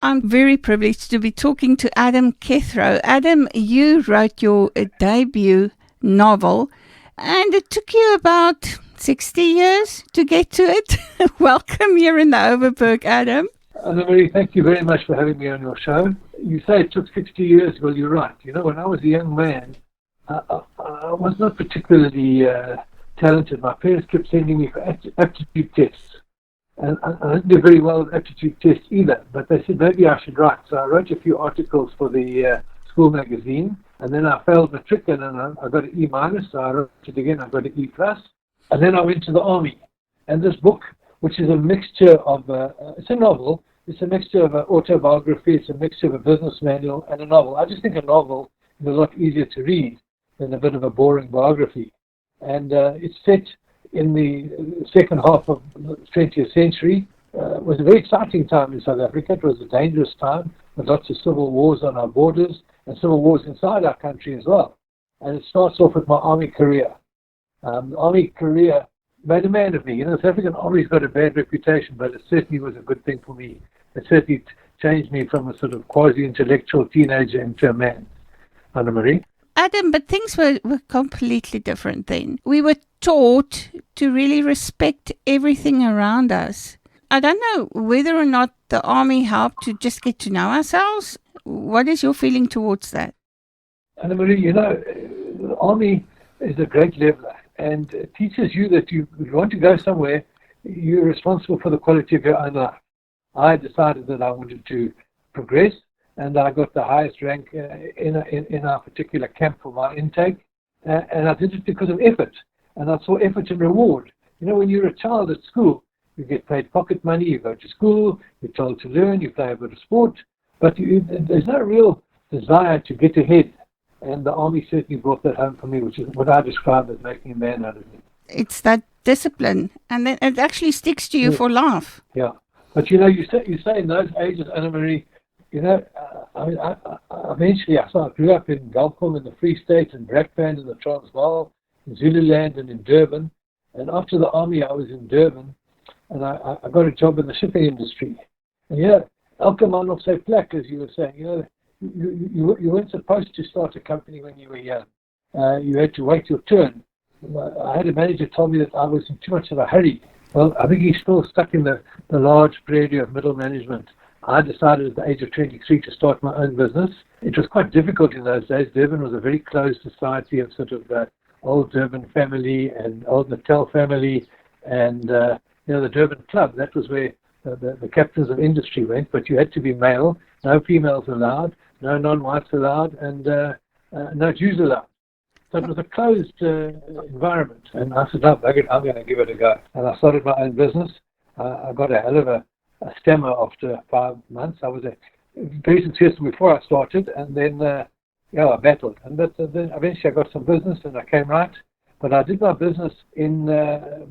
I'm very privileged to be talking to Adam Kethro. Adam, you wrote your debut novel, and it took you about 60 years to get to it. Welcome here in the Overberg, Adam. Annemarie, thank you very much for having me on your show. You say it took 60 years. Well, you're right. You know, when I was a young man, I was not particularly talented. My parents kept sending me for aptitude tests. And I didn't do very well with aptitude tests either, but they said maybe I should write. So I wrote a few articles for the school magazine, and then I failed matric, and then I got an E minus, so I wrote it again, I got an E plus, and then I went to the army. And this book, which is a mixture of, it's a novel, it's a mixture of an autobiography, it's a mixture of a business manual and a novel. I just think a novel is a lot easier to read than a bit of a boring biography. And it's set in the second half of the 20th century. It was a very exciting time in South Africa. It was a dangerous time with lots of civil wars on our borders and civil wars inside our country as well. And it starts off with my army career. The army career made a man of me. You know, the South African Army's got a bad reputation, but it certainly was a good thing for me. It certainly changed me from a sort of quasi-intellectual teenager into a man. Annemarie? Adam, but things were completely different then. We were taught to really respect everything around us. I don't know whether or not the army helped to just get to know ourselves. What is your feeling towards that? Annemarie, you know, the army is a great leveler, and it teaches you that you want to go somewhere, you're responsible for the quality of your own life. I decided that I wanted to progress, and I got the highest rank in our particular camp for my intake. And I did it because of effort. And I saw effort and reward. You know, when you're a child at school, you get paid pocket money, you go to school, you're told to learn, you play a bit of sport, but there's no real desire to get ahead. And the army certainly brought that home for me, which is what I describe as making a man out of me. It's that discipline, and then it actually sticks to you for life. Yeah. But, you know, you say in those ages, Annemarie, you know, eventually I grew up in Galcom in the Free State, and Brakpan in the Transvaal, in Zululand and in Durban. And after the army, I was in Durban, and I got a job in the shipping industry. And yeah, elke man op sy plek, as you were saying, you know, you weren't supposed to start a company when you were young. You had to wait your turn. I had a manager tell me that I was in too much of a hurry. Well, I think he's still stuck in the large prairie of middle management. I decided at the age of 23 to start my own business. It was quite difficult in those days. Durban was a very closed society of sort of old Durban family and old Natal family and, you know, the Durban Club. That was where the captains of industry went, but you had to be male, no females allowed, no non-whites allowed, and no Jews allowed. So it was a closed environment. And I said, no, I'm going to give it a go. And I started my own business. I got a hell of a stammer after 5 months. I was very successful before I started, and then I battled. And then eventually I got some business and I came right. But I did my business in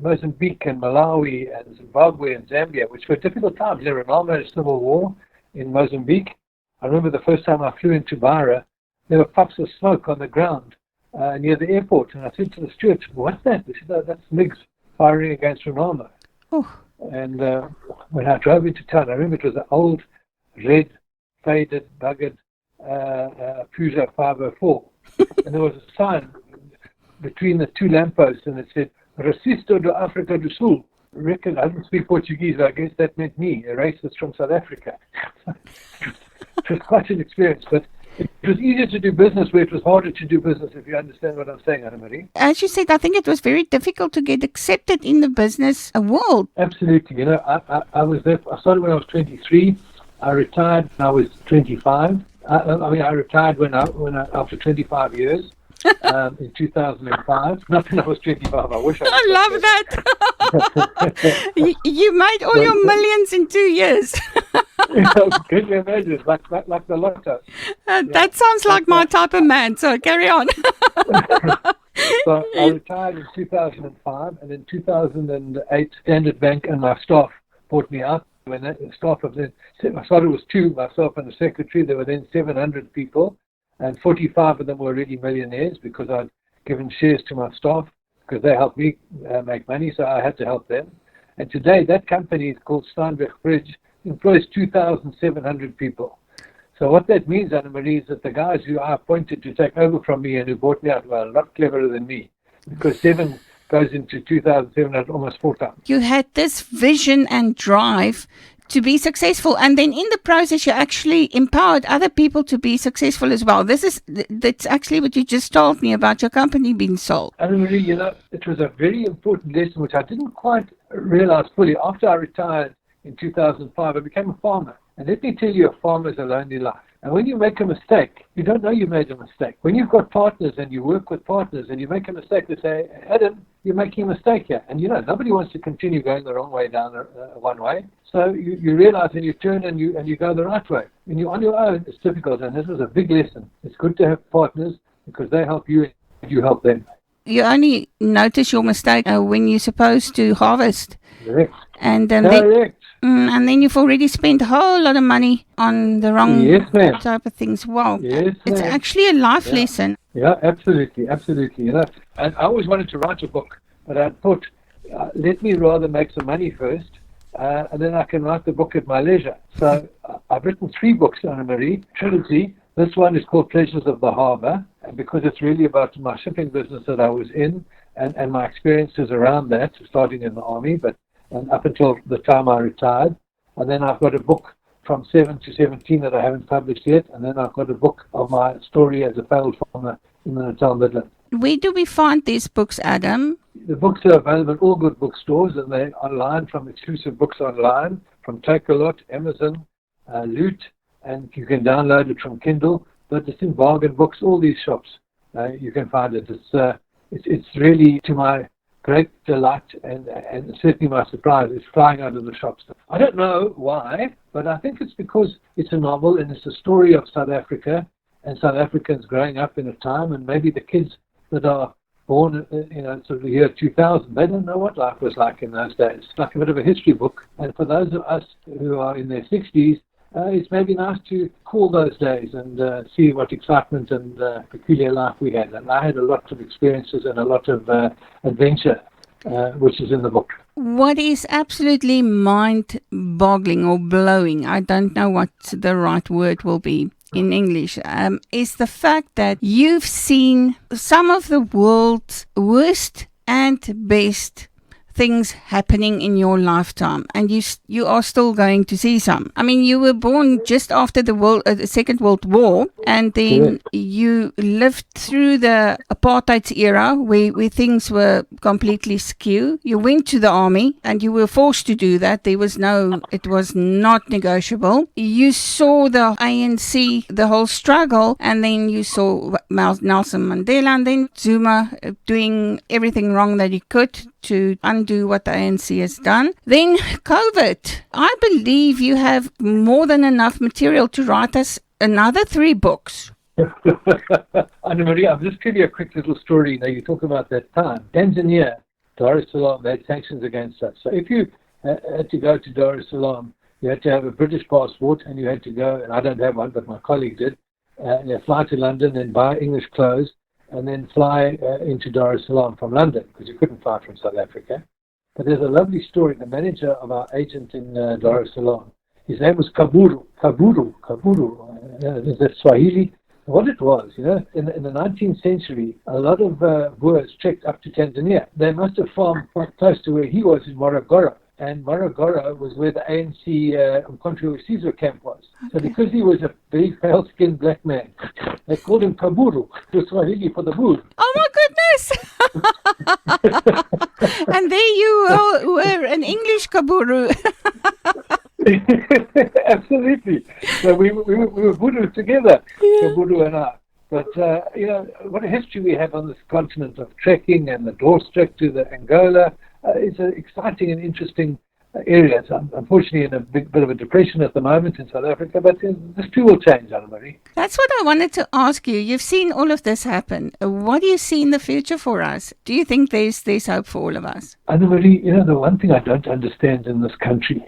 Mozambique and Malawi and Zimbabwe and Zambia, which were difficult times. You know, Renamo had a civil war in Mozambique. I remember the first time I flew into Beira, there were puffs of smoke on the ground near the airport. And I said to the stewards, what's that? They said, oh, that's MiGs firing against Renamo. Oh. And when I drove into town, I remember it was an old, red, faded, buggered Peugeot 504. And there was a sign between the two lampposts, and it said, Racista do Africa do Sul. I reckon I didn't speak Portuguese, but I guess that meant me, a racist from South Africa. It was quite an experience, but it was easier to do business where it was harder to do business, if you understand what I'm saying, Annemarie. As you said, I think it was very difficult to get accepted in the business world. Absolutely. You know, I was there. I started when I was 23. I retired when I was 25. I retired when after 25 years. In 2005. Not when I was 25. I wish I love that. you made all your millions in 2 years. Can you imagine? Like the lotto. That sounds like my type of man, so carry on. So I retired in 2005, and in 2008, Standard Bank and my staff bought me out. When the staff of the, I thought it was two, myself and the secretary. There were then 700 people, and 45 of them were already millionaires because I'd given shares to my staff because they helped me make money, so I had to help them. And today, that company is called Steinberg Bridge employs 2,700 people. So what that means, Anna-Marie, is that the guys who I appointed to take over from me and who bought me out were a lot cleverer than me, because 7 goes into 2,700 almost 4 times. You had this vision and drive to be successful, and then in the process you actually empowered other people to be successful as well. That's actually what you just told me about your company being sold. Anna-Marie, it was a very important lesson which I didn't quite realize fully. After I retired in 2005, I became a farmer. And let me tell you, a farmer is a lonely life. And when you make a mistake, you don't know you made a mistake. When you've got partners and you work with partners and you make a mistake, they say, Adam, you're making a mistake here. And nobody wants to continue going the wrong way down one way. So you realize and you turn and you go the right way. When you're on your own, it's difficult. And this was a big lesson. It's good to have partners because they help you and you help them. You only notice your mistake when you're supposed to harvest. Correct. And Correct. And then you've already spent a whole lot of money on the wrong type of things. Wow. Yes, it's actually a life lesson. Yeah, absolutely. And I always wanted to write a book, but I thought, let me rather make some money first, and then I can write the book at my leisure. So I've written 3 books, Anna-Marie, trilogy. This one is called Pleasures of the Harbour, because it's really about my shipping business that I was in and my experiences around that, starting in the army, and up until the time I retired. And then I've got a book from 7 to 17 that I haven't published yet. And then I've got a book of my story as a failed farmer in the Natal Midlands. Where do we find these books, Adam? The books are available at all good bookstores, and they're online from Exclusive Books Online, from Takealot, Amazon, Loot, and you can download it from Kindle. But it's in Bargain Books, all these shops. You can find it. It's really, to my great delight and certainly my surprise, it's flying out of the shops. I don't know why, but I think it's because it's a novel and it's a story of South Africa and South Africans growing up in a time, and maybe the kids that are born, sort of the year 2000, they don't know what life was like in those days. It's like a bit of a history book. And for those of us who are in their 60s, it's maybe nice to call those days and see what excitement and peculiar life we had. And I had a lot of experiences and a lot of adventure, which is in the book. What is absolutely mind-boggling or blowing, I don't know what the right word will be in English, is the fact that you've seen some of the world's worst and best things happening in your lifetime, and you are still going to see some. I mean, you were born just after the Second World War, and then you lived through the apartheid era where things were completely skewed. You went to the army, and you were forced to do that. It was not negotiable. You saw the ANC, the whole struggle, and then you saw Nelson Mandela, and then Zuma doing everything wrong that he could to undo what the ANC has done. Then COVID. I believe you have more than enough material to write us another 3 books. Anna-Marie, I'll just tell you a quick little story. Now, you talk about that time. Tanzania, Dar es Salaam, they had sanctions against us. So if you had to go to Dar es Salaam, you had to have a British passport, and you had to go, and I don't have one, but my colleague did, fly to London and buy English clothes, and then fly into Dar es Salaam from London, because you couldn't fly from South Africa. But there's a lovely story. The manager of our agent in Dar es Salaam, his name was Kaburu. Is that Swahili? What it was, in the 19th century, a lot of Boers trekked up to Tanzania. They must have farmed quite close to where he was in Morogoro. And Morogoro was where the ANC Mkhonto Caesar camp was. Okay. So because he was a very pale-skinned black man, they called him Kaburu, to Swahili for the Boer. Oh my goodness! And there you were, an English Kaburu. Absolutely. So we were Boer together, Kaburu and I. But, what a history we have on this continent of trekking and the doorstep to the Angola. It's an exciting and interesting area. It's unfortunately in a bit of a depression at the moment in South Africa, but this too will change, Anna-Marie. That's what I wanted to ask you. You've seen all of this happen. What do you see in the future for us? Do you think there's hope for all of us? Anna-Marie, the one thing I don't understand in this country,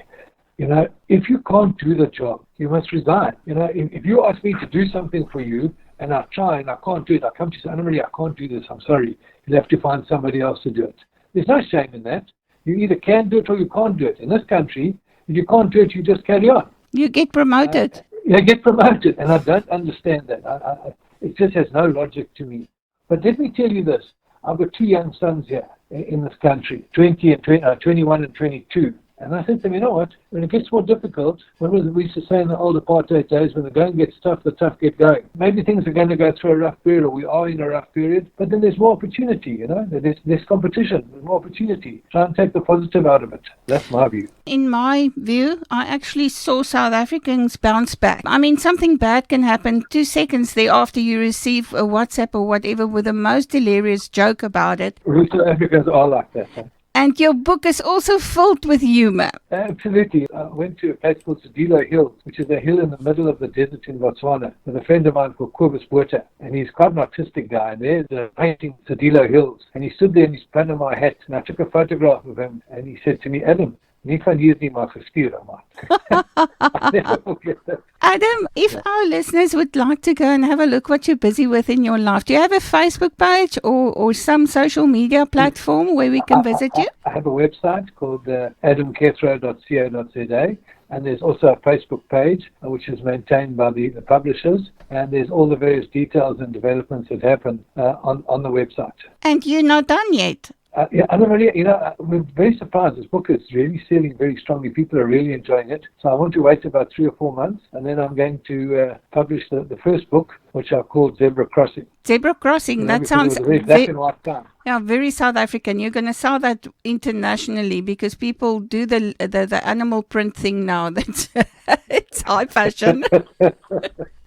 if you can't do the job, you must resign. If you ask me to do something for you, and I try and I can't do it, I come to you and say, Anna-Marie, I can't do this, I'm sorry. You'll have to find somebody else to do it. There's no shame in that. You either can do it or you can't do it. In this country, If you can't do it, you just carry on. You get promoted. You get promoted, and I don't understand that. It just has no logic to me. But let me tell you this. I've got 2 young sons here in this country, 21 and 22. And I said to them, you know what, when it gets more difficult, what was it we used to say in the old apartheid days, when the going gets tough, the tough get going. Maybe things are going to go through a rough period, or we are in a rough period, but then there's more opportunity, you know, there's less competition, there's more opportunity. Try and take the positive out of it. That's my view. In my view, I actually saw South Africans bounce back. I mean, something bad can happen 2 seconds thereafter you receive a WhatsApp or whatever with the most hilarious joke about it. South Africans are like that, huh? And your book is also filled with humor. Absolutely. I went to a place called Sedilo Hills, which is a hill in the middle of the desert in Botswana, with a friend of mine called Kobus Botha. And he's quite an artistic guy. And there's a painting, Sedilo Hills. And he stood there in his Panama hat. And I took a photograph of him. And he said to me, Adam, nie van hier nie maar gestuur, man. I never forget that. Adam, if our listeners would like to go and have a look what you're busy with in your life, do you have a Facebook page or some social media platform where we can visit you? I have a website called adamkethro.co.za, and there's also a Facebook page which is maintained by the publishers, and there's all the various details and developments that happen on the website. And you're not done yet? Anna Maria, you know, we're very surprised. This book is really selling very strongly. People are really enjoying it. So I want to wait about 3 or 4 months, and then I'm going to publish the first book, which I've called Zebra Crossing. Zebra Crossing, that sounds black and white time. Yeah, very South African. You're going to sell that internationally because people do the animal print thing now. That's it's high fashion.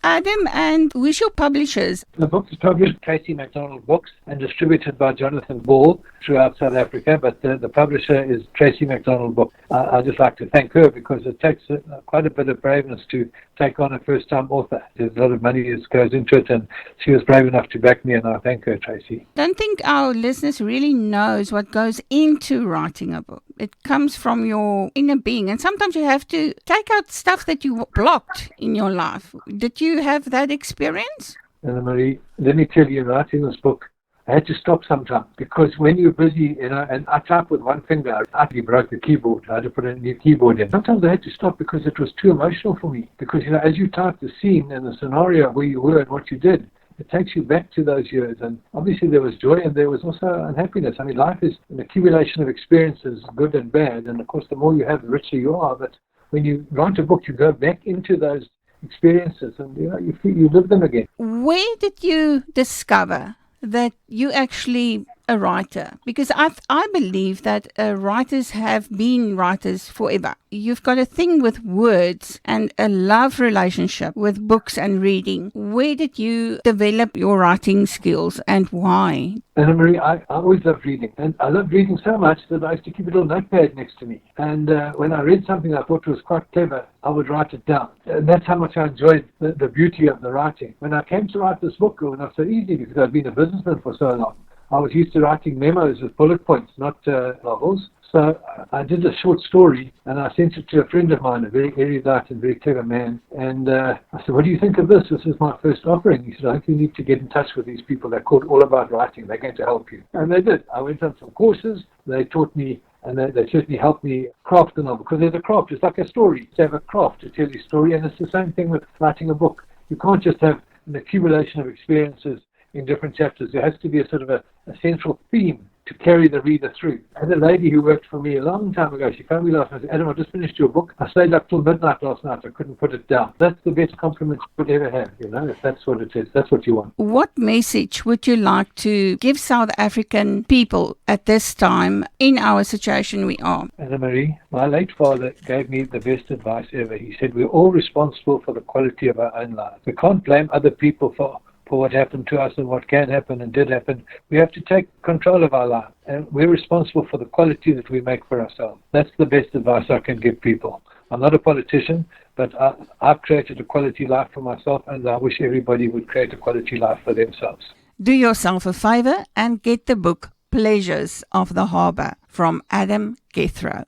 Adam, and who's your publishers? The book is published by Tracy McDonald Books and distributed by Jonathan Ball throughout South Africa, but the publisher is Tracy McDonald Books. I'd just like to thank her because it takes quite a bit of braveness to take on a first-time author. There's a lot of money that goes into it, and she was brave enough to back me, and I thank her, Tracy. I don't think our listeners really knows what goes into writing a book. It comes from your inner being, and sometimes you have to take out stuff that you blocked in your life. Did you have that experience? Anna Marie, let me tell you, writing this book, I had to stop sometime because when you're busy, you know, and I type with one finger, I actually broke the keyboard. I had to put a new keyboard in. Sometimes I had to stop because it was too emotional for me. Because, you know, as you type the scene and the scenario where you were and what you did, it takes you back to those years. And obviously there was joy and there was also unhappiness. I mean, life is an accumulation of experiences, good and bad. And of course, the more you have, the richer you are. But when you write a book, you go back into those experiences and, you know, you live them again. Where did you discover that you actually a writer? Because I believe that writers have been writers forever. You've got a thing with words and a love relationship with books and reading. Where did you develop your writing skills and why? Anna Marie, I always loved reading. And I loved reading so much that I used to keep a little notepad next to me. And when I read something I thought was quite clever, I would write it down. And that's how much I enjoyed the beauty of the writing. When I came to write this book, it was not so easy because I'd been a businessman for so long. I was used to writing memos with bullet points, not novels. So I did a short story and I sent it to a friend of mine, a very erudite and very clever man. And I said, what do you think of this? This is my first offering. He said, I think you need to get in touch with these people. They're called All About Writing. They're going to help you. And they did. I went on some courses. They taught me and they certainly helped me craft the novel because there's a craft. It's like a story. You have a craft to tell your story. And it's the same thing with writing a book. You can't just have an accumulation of experiences in different chapters. There has to be a sort of a central theme to carry the reader through. I had a lady who worked for me a long time ago. She phoned me last night and said, Adam, I just finished your book. I stayed up till midnight last night. I couldn't put it down. That's the best compliment you could ever have, you know, if that's what it is. That's what you want. What message would you like to give South African people at this time in our situation we are? Anna Marie, my late father gave me the best advice ever. He said, we're all responsible for the quality of our own lives. We can't blame other people for what happened to us and what can happen and did happen. We have to take control of our life, and we're responsible for the quality that we make for ourselves. That's the best advice I can give people. I'm not a politician, but I've created a quality life for myself, and I wish everybody would create a quality life for themselves. Do yourself a favor and get the book Pleasures of the Harbour from Adam Kethro.